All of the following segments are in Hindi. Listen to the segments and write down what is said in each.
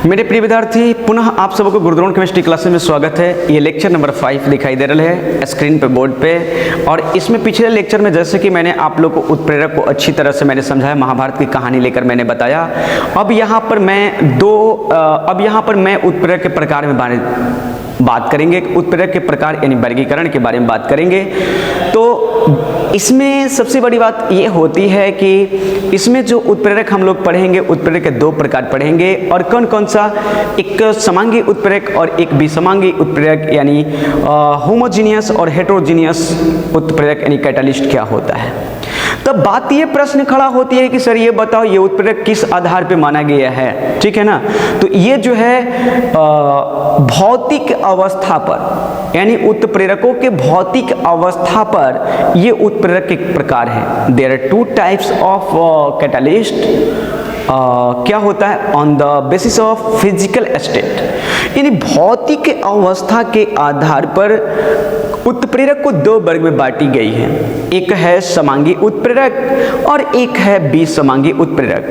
मेरे प्रिय विद्यार्थी, पुनः आप सबको गुरुद्रोण केमिस्ट्री क्लासेस में स्वागत है। ये लेक्चर नंबर 5 दिखाई दे रहा है स्क्रीन पे, बोर्ड पे। और इसमें पिछले लेक्चर में जैसे कि मैंने आप लोग को उत्प्रेरक को अच्छी तरह से मैंने समझाया, महाभारत की कहानी लेकर मैंने बताया। अब यहाँ पर मैं उत्प्रेरक के प्रकार में बात करेंगे, उत्प्रेरक के प्रकार यानी वर्गीकरण के बारे में बात करेंगे। तो इसमें सबसे बड़ी बात ये होती है कि इसमें जो उत्प्रेरक हम लोग पढ़ेंगे, उत्प्रेरक के 2 प्रकार पढ़ेंगे। और कौन कौन सा? एक समांगी उत्प्रेरक और एक विसमांगी उत्प्रेरक, यानी होमोजीनियस और हेटेरोजीनियस उत्प्रेरक यानी कैटालिस्ट क्या होता है। तब बात ये प्रश्न खड़ा होती है कि सर ये बताओ ये उत्प्रेरक किस आधार पे माना गया है, ठीक है ना। तो ये जो है भौतिक अवस्था पर, यानी उत्प्रेरकों के भौतिक अवस्था पर ये उत्प्रेरक के प्रकार है। There are 2 types of catalyst. क्या होता है? On the basis of physical state, यानी भौतिक अवस्था के आधार पर उत्प्रेरक को 2 वर्ग में बांटी गई है। एक है समांगी उत्प्रेरक और एक है विसमांगी उत्प्रेरक।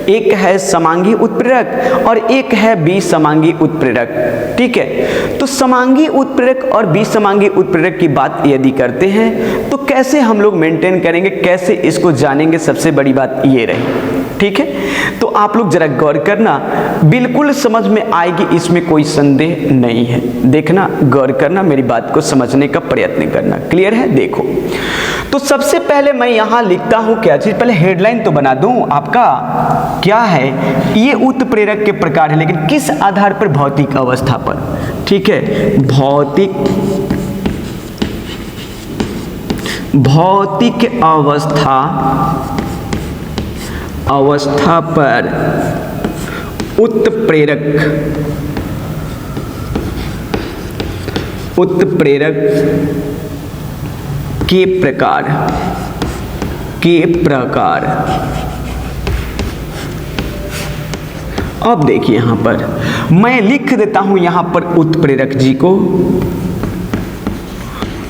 एक है समांगी उत्प्रेरक और एक है विसमांगी उत्प्रेरक, ठीक है। तो समांगी उत्प्रेरक और विसमांगी उत्प्रेरक की बात यदि करते हैं तो कैसे हम लोग मेंटेन करेंगे, कैसे इसको जानेंगे, सबसे बड़ी बात ये रही, ठीक है। तो आप लोग जरा गौर करना, बिल्कुल समझ में आएगी, इसमें कोई संदेह नहीं है। देखना, गौर करना, मेरी बात को समझने का प्रयत्न करना। क्लियर है? देखो, तो सबसे पहले मैं यहां लिखता हूं क्या चीज, पहले हेडलाइन तो बना दूं आपका। क्या है? ये उत्प्रेरक के प्रकार है, लेकिन किस आधार पर? भौतिक अवस्था पर, ठीक है। भौतिक अवस्था पर उत्प्रेरक के प्रकार। अब देखिए यहां पर मैं लिख देता हूं यहां पर उत्प्रेरक जी को।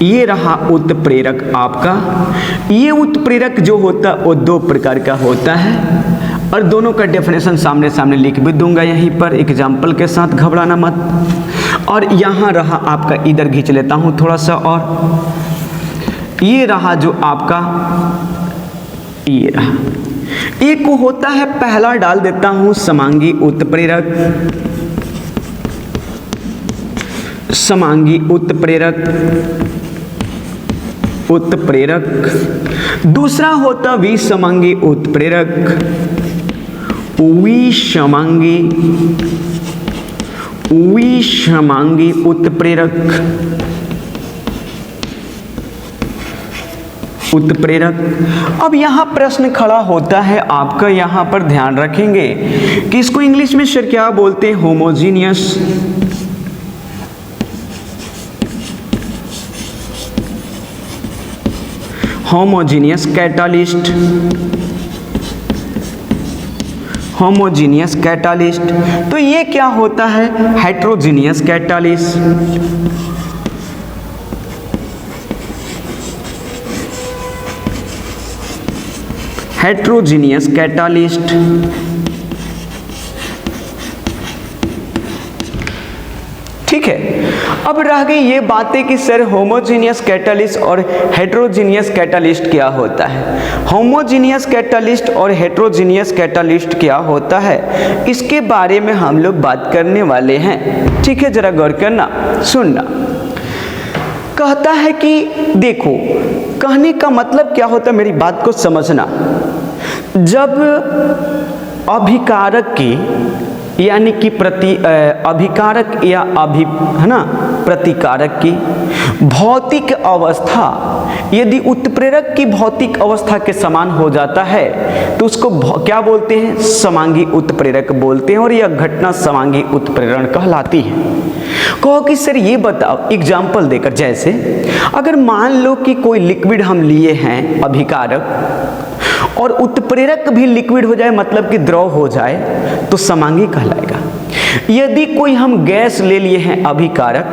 ये रहा उत्प्रेरक आपका। ये उत्प्रेरक जो होता है वो 2 प्रकार का होता है और दोनों का डेफिनेशन सामने सामने लिख भी दूंगा यहीं पर एग्जाम्पल के साथ, घबराना मत। और यहाँ रहा आपका, इधर खींच लेता हूँ थोड़ा सा, और ये रहा जो आपका, ये रहा। एक होता है, पहला डाल देता हूँ समांगी उत्प्रेरक, समांगी उत्प्रेरक। दूसरा होता विसमांगी उत्प्रेरक, विसमांगी उत्प्रेरक। अब यहां प्रश्न खड़ा होता है आपका, यहां पर ध्यान रखेंगे कि इसको इंग्लिश में सर क्या बोलते हैं? Homogeneous catalyst. तो ये क्या होता है? Heterogeneous catalyst. हेटेरोजीनियस कैटालिस्ट, ठीक है। अब रह गई ये बातें कि सर होमोजीनियस कैटालिस्ट और हेटेरोजीनियस कैटालिस्ट क्या होता है। होमोजीनियस कैटालिस्ट और हेटेरोजीनियस कैटालिस्ट क्या होता है, इसके बारे में हम लोग बात करने वाले हैं, ठीक है। जरा गौर करना, सुनना। कहता है कि देखो, कहने का मतलब क्या होता है, मेरी बात को समझना। जब अभिकारक की, यानी कि अभिकारक या प्रतिकारक की भौतिक अवस्था यदि उत्प्रेरक की भौतिक अवस्था के समान हो जाता है तो उसको क्या बोलते हैं? समांगी उत्प्रेरक बोलते हैं, और यह घटना समांगी उत्प्रेरण कहलाती है। कहो कि सर ये बताओ एग्जाम्पल देकर, जैसे अगर मान लो कि कोई लिक्विड हम लिए हैं अभिकारक, और उत्प्रेरक भी लिक्विड हो जाए, मतलब कि द्रव हो जाए, तो समांगी कहलाएगा। यदि कोई हम गैस ले लिए हैं अभिकारक,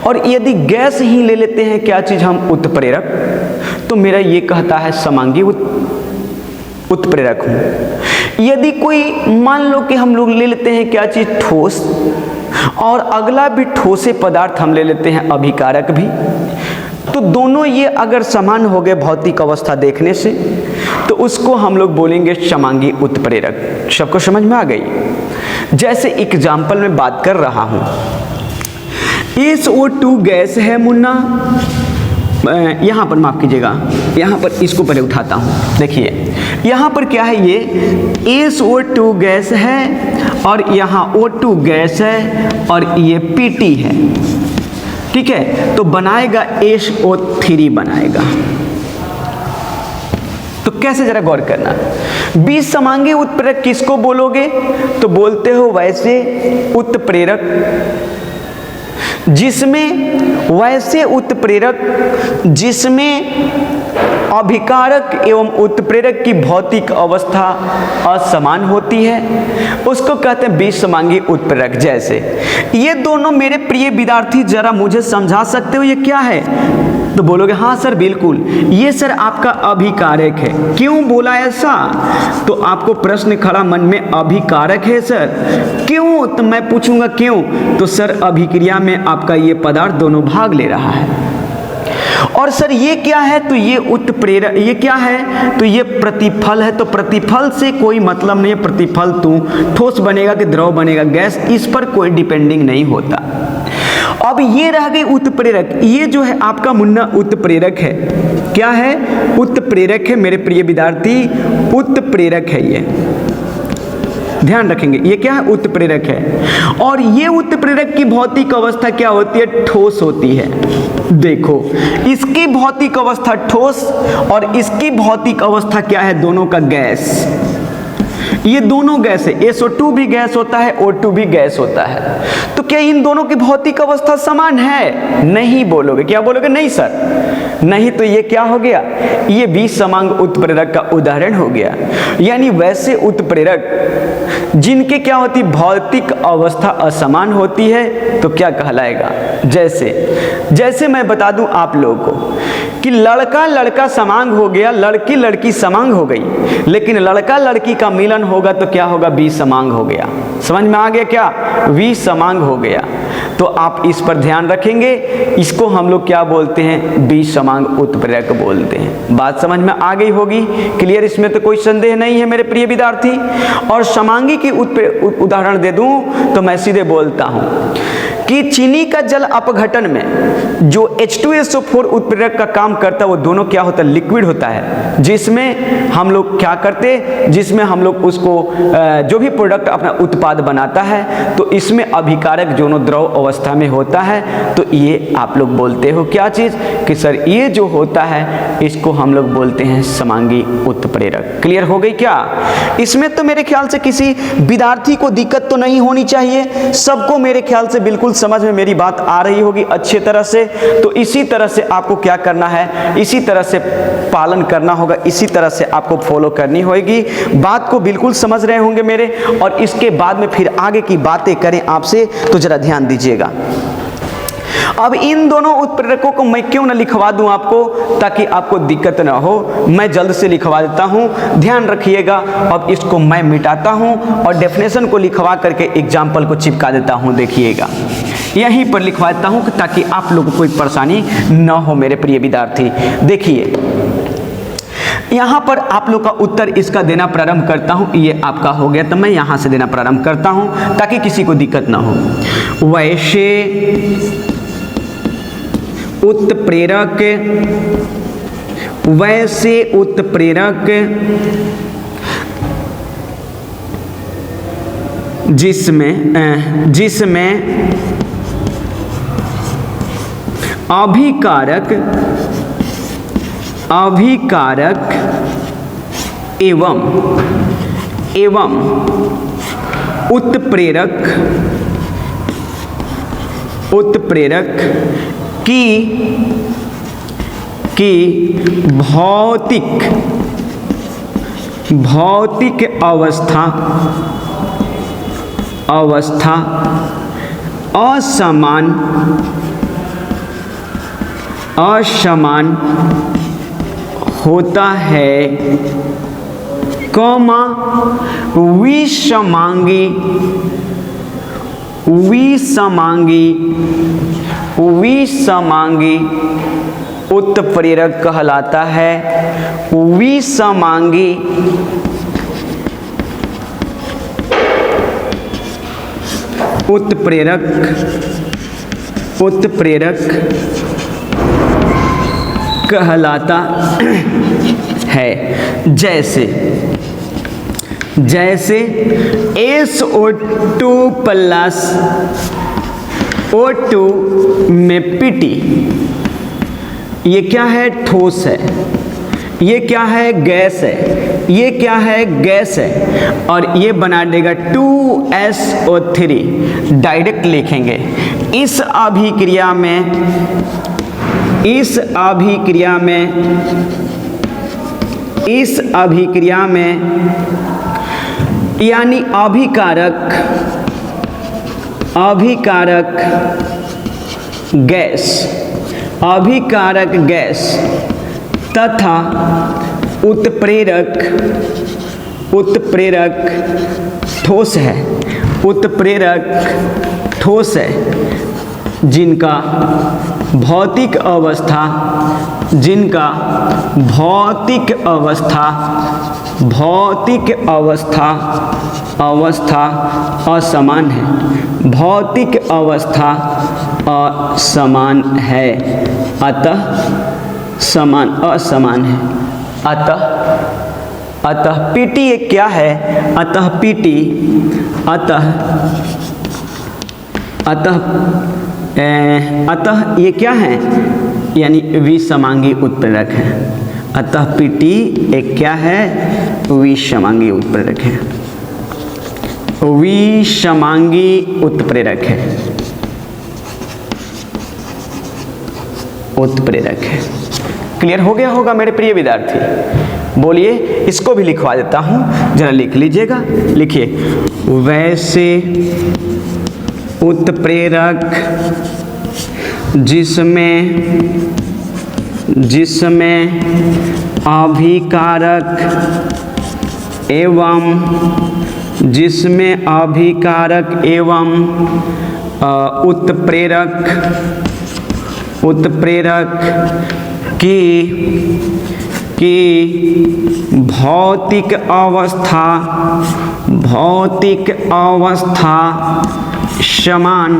और यदि गैस ही ले लेते हैं क्या चीज हम? उत्प्रेरक, तो मेरा ये कहता है समांगी उत्प्रेरक हूं। यदि कोई मान लो कि हम लोग ले लेते हैं क्या चीज, ठोस, और अगला भी ठोसे पदार्थ हम ले लेते हैं अभिकारक भी, तो दोनों ये अगर समान हो गए भौतिक अवस्था देखने से, तो उसको हम लोग बोलेंगे समांगी उत्प्रेरक। सबको समझ में आ गई? जैसे एग्जाम्पल में बात कर रहा हूं, SO2 गैस है मुन्ना, यहाँ पर माफ कीजिएगा, यहाँ पर इसको पहले उठाता हूँ। देखिए यहाँ पर क्या है, ये SO2 गैस है और यहाँ O2 गैस है और ये PT है, ठीक है, तो बनाएगा SO3 बनाएगा। तो कैसे, जरा गौर करना, बीसमांगी उत्प्रेरक किसको बोलोगे? तो बोलते हो वैसे उत्प्रेरक जिसमें अभिकारक एवं उत्प्रेरक की भौतिक अवस्था असमान होती है, उसको कहते हैं बीसमांगी उत्प्रेरक। जैसे ये दोनों मेरे प्रिय विद्यार्थी, जरा मुझे समझा सकते हो ये क्या है? तो बोलोगे हाँ सर बिल्कुल, ये सर आपका अभिकारक है। क्यों बोला ऐसा? तो आपको प्रश्न खड़ा मन में, अभिकारक है सर, क्यों? तो मैं पूछूंगा क्यों, तो सर अभिक्रिया में आपका ये पदार्थ दोनों भाग ले रहा है। और सर ये क्या है? तो ये उत्प्रेरक। ये क्या है? तो ये प्रतिफल है। तो प्रतिफल से कोई मतलब नहीं है, प्रतिफल तो ठोस बनेगा कि द्रव बनेगा, गैस, इस पर कोई डिपेंडिंग नहीं होता। अब ये रह गई उत्प्रेरक। ये जो है आपका मुन्ना उत्प्रेरक है। क्या है? उत्प्रेरक है मेरे प्रिय विद्यार्थी, उत्प्रेरक है ये, ध्यान रखेंगे। ये क्या है? उत्प्रेरक है। और ये उत्प्रेरक की भौतिक अवस्था क्या होती है? ठोस होती है। देखो इसकी भौतिक अवस्था ठोस और इसकी भौतिक अवस्था क्या है? दोनों का गैस। ये दोनों गैस है, SO2 भी गैस होता है, O2 भी गैस होता है। तो क्या इन दोनों की भौतिक अवस्था समान है? नहीं बोलोगे। क्या बोलोगे? नहीं सर, नहीं। तो ये क्या हो गया? ये बीसमांग उत्प्रेरक का उदाहरण हो गया। यानी वैसे उत्प्रेरक जिनके क्या होती, भौतिक अवस्था असमान होती है, तो क्या कहलाएगा? जैसे मैं बता दूं आप लोगों को कि लड़का लड़का समांग हो गया, लड़की लड़की समांग हो गई, लेकिन लड़का लड़की का मिलन होगा तो क्या होगा? बीसमांग हो गया। समझ में आ गया क्या? बीसमांग हो गया। तो आप इस पर ध्यान रखेंगे। इसको हम लोग क्या बोलते हैं? बीसमांग उत्प्रेरक बोलते हैं। बात समझ में आ गई होगी, क्लियर? इसमें तो कोई संदेह नहीं है मेरे प्रिय विद्यार्थी। और समांगी की उदाहरण दे दूं तो मैं सीधे बोलता हूं कि चीनी का जल अपघटन में जो H2SO4 उत्प्रेरक का काम करता है, वो दोनों क्या होता है? लिक्विड होता है, जिसमें हम लोग क्या करते, जिसमें हम लोग उसको जो भी प्रोडक्ट अपना उत्पाद बनाता है, तो इसमें अभिकारक दोनों द्रव अवस्था में होता है। तो ये आप लोग बोलते हो क्या चीज? कि सर ये जो होता है इसको हम लोग बोलते हैं समांगी उत्प्रेरक। क्लियर हो गई क्या? इसमें तो मेरे ख्याल से किसी विद्यार्थी को दिक्कत तो नहीं होनी चाहिए, सबको मेरे ख्याल से बिल्कुल समझ में मेरी बात आ रही होगी अच्छे तरह से। तो इसी तरह से आपको क्या करना है? इसी तरह से पालन करना होगा, इसी तरह से आपको फॉलो करनी होगी। बात को बिल्कुल समझ रहे होंगे मेरे। और इसके बाद में फिर आगे की बातें करें आपसे, तो जरा ध्यान दीजिएगा। अब इन दोनों उत्प्रेरकों को मैं क्यों न लिखवा दूं आपको, ताकि आपको दिक्कत ना हो। मैं जल्द से लिखवा देता हूं, ध्यान रखिएगा। अब इसको मैं मिटाता हूं और डेफिनेशन को लिखवा करके एग्जाम्पल को चिपका देता हूं। देखिएगा यहीं पर लिखवा देता हूं ताकि आप लोगों को कोई परेशानी न हो मेरे प्रिय विद्यार्थी। देखिए यहाँ पर आप लोग का उत्तर इसका देना प्रारंभ करता हूँ। ये आपका हो गया, तो मैं यहाँ से देना प्रारंभ करता हूँ ताकि किसी को दिक्कत ना हो। वैसे उत्प्रेरक, वैसे उत्प्रेरक जिसमें अभिकारक एवं उत्प्रेरक की भौतिक अवस्था असमान होता है, कॉमा विषमांगी, विषमांगी, विषमांगी उत्प्रेरक कहलाता है। विषमांगी उत्प्रेरक, उत्प्रेरक कहलाता है। जैसे जैसे SO2 प्लस O2 में Pt, ये क्या है? ठोस है। ये क्या है? गैस है। ये क्या है? गैस है। और ये बना देगा 2SO3। डायरेक्ट लिखेंगे इस अभिक्रिया में, इस अभिक्रिया में, इस अभिक्रिया में यानी अभिकारक, अभिकारक गैस, अभिकारक गैस तथा उत्प्रेरक, उत्प्रेरक ठोस है, उत्प्रेरक ठोस है, जिनका भौतिक अवस्था, जिनका भौतिक अवस्था, भौतिक अवस्था, अवस्था असमान है, भौतिक अवस्था असमान है, अतः समान, असमान है। अतः अतः Pt एक क्या है? अतः Pt, अतः अतः अतः ये क्या है? यानी विषमांगी उत्प्रेरक है। अतः Pt एक क्या है? विषमांगी उत्प्रेरक है, विषमांगी उत्प्रेरक है, उत्प्रेरक है। क्लियर हो गया होगा मेरे प्रिय विद्यार्थी? बोलिए, इसको भी लिखवा देता हूं, जरा लिख लीजिएगा। लिखिए, वैसे उत्प्रेरक जिसमें, जिसमें अभिकारक एवं, जिसमें अभिकारक एवं उत्प्रेरक, उत्प्रेरक की भौतिक अवस्था, भौतिक अवस्था समान,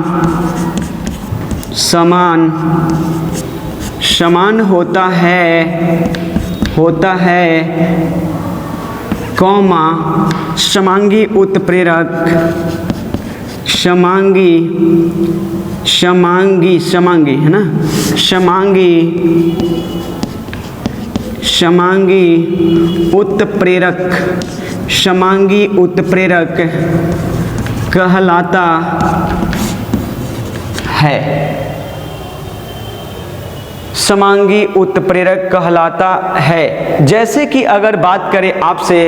समान, समान होता है, होता है, कौमा समांगी उत्प्रेरक, समांगी, समांगी, समांगी है ना, समांगी, समांगी उत्प्रेरक, समांगी उत्प्रेरक कहलाता है, समांगी उत्प्रेरक कहलाता है। जैसे कि अगर बात करें आपसे,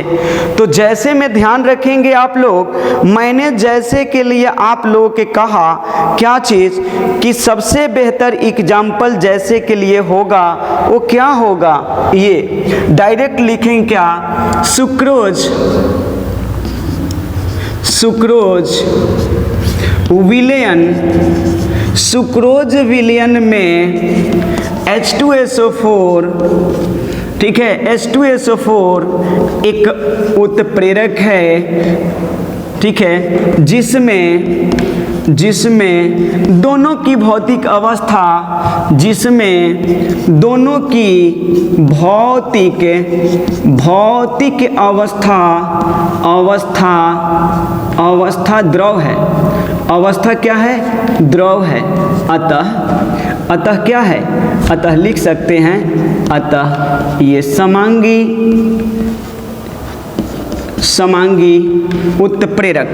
तो जैसे में ध्यान रखेंगे आप लोग, मैंने जैसे के लिए आप लोगों के कहा क्या चीज़ कि सबसे बेहतर एग्जाम्पल जैसे के लिए होगा वो क्या होगा? ये डायरेक्ट लिखेंगे क्या? सुक्रोज, सुक्रोज विलयन, सुक्रोज विलयन में H2SO4, ठीक है, H2SO4 एक उत्प्रेरक है, ठीक है, जिसमें, जिसमें दोनों की भौतिक अवस्था, जिसमें दोनों की भौतिक, भौतिक अवस्था, अवस्था, अवस्था द्रव है, अवस्था क्या है? द्रव है। अतः, अतः क्या है? अतः लिख सकते हैं, अतः ये समांगी, समांगी उत्प्रेरक,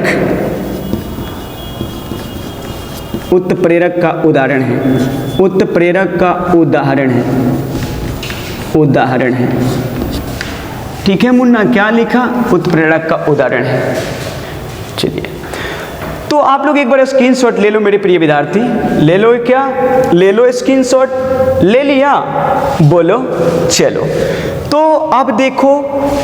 उत्प्रेरक का उदाहरण है, उत्प्रेरक का उदाहरण है, उदाहरण है। ठीक है मुन्ना, क्या लिखा? उत्प्रेरक का उदाहरण है। चलिए, तो आप लोग एक बार स्क्रीनशॉट ले लो मेरे प्रिय विद्यार्थी, ले लो क्या? ले लो स्क्रीनशॉट, ले लिया? बोलो, चलो। तो अब देखो,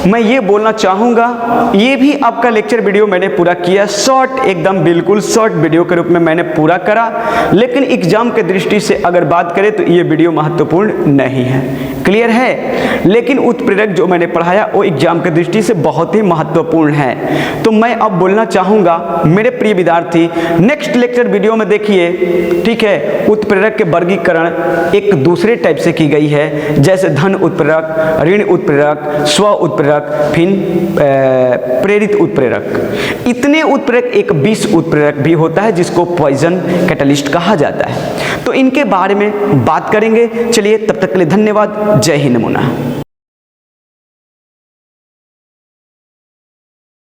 मैं ये बोलना चाहूँगा, ये भी आपका लेक्चर वीडियो मैंने पूरा किया, शॉर्ट, एकदम बिल्कुल शॉर्ट वीडियो के रूप में मैंने पूरा करा, लेकिन एग्जाम के दृष्टि से अगर बात करें तो ये वीडियो महत्वपूर्ण नहीं है, क्लियर है। लेकिन उत्प्रेरक जो मैंने पढ़ाया वो एग्जाम के दृष्टि से बहुत ही महत्वपूर्ण है। तो मैं अब बोलना चाहूँगा मेरे प्रिय विद्यार्थी, नेक्स्ट लेक्चर वीडियो में देखिए, ठीक है, उत्प्रेरक के वर्गीकरण एक दूसरे टाइप से की गई है, जैसे धन उत्प्रेरक, ऋण उत्प्रेरक, स्व उत्प्रेरक, फिर प्रेरित उत्प्रेरक। इतने उत्प्रेरक, एक विष उत्प्रेरक भी होता है जिसको पॉइजन कैटलिस्ट कहा जाता है। तो इनके बारे में बात करेंगे। चलिए, तब तक के लिए धन्यवाद। जय हिंद। नमूना।